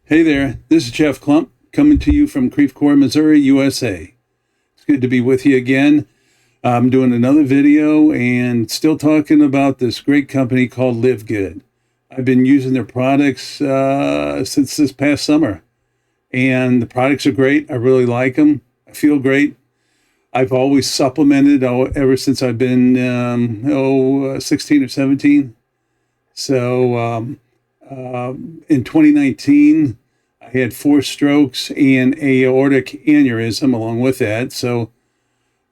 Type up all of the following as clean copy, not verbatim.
Hey there, this is Jeff Klump coming to you from Creve Coeur, Missouri, USA. It's good to be with you again. I'm doing another video and still talking about this great company called Live Good. I've been using their products since this past summer, and the products are great. I really like them. I feel great. I've always supplemented ever since I've been 16 or 17. So in 2019, I had 4 strokes and aortic aneurysm along with that. So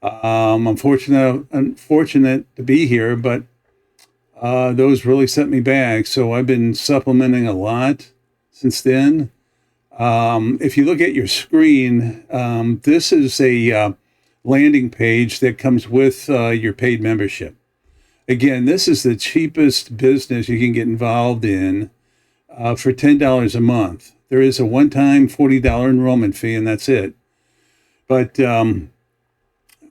I'm unfortunate to be here, but those really set me back. So I've been supplementing a lot since then. If you look at your screen, this is a landing page that comes with your paid membership. Again, this is the cheapest business you can get involved in for $10 a month. There is a one-time $40 enrollment fee, and that's it. But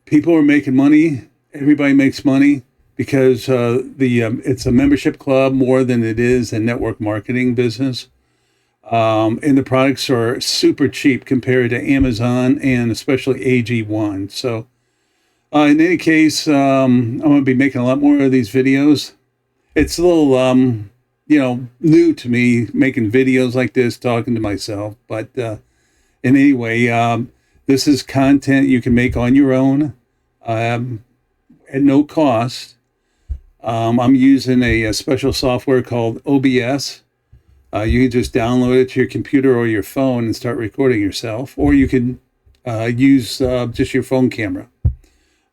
people are making money. Everybody makes money because it's a membership club more than it is a network marketing business. And the products are super cheap compared to Amazon and especially AG1. So in any case, I'm going to be making a lot more of these videos. It's a little, new to me making videos like this, talking to myself. But anyway, this is content you can make on your own at no cost. I'm using a special software called OBS. You can just download it to your computer or your phone and start recording yourself, or you can use just your phone camera.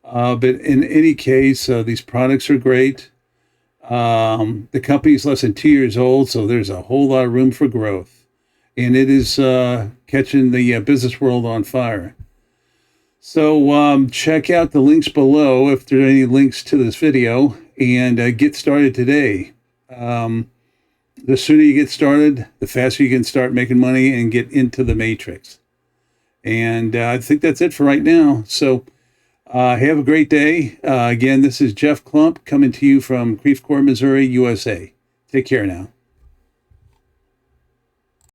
But in any case, these products are great. The company is less than 2 years old, so there's a whole lot of room for growth. And it is catching the business world on fire. So check out the links below if there are any links to this video, and get started today. The sooner you get started, the faster you can start making money and get into the matrix. And I think that's it for right now. So have a great day. Again, this is Jeff Klump coming to you from Creve Coeur, Missouri, USA. Take care now.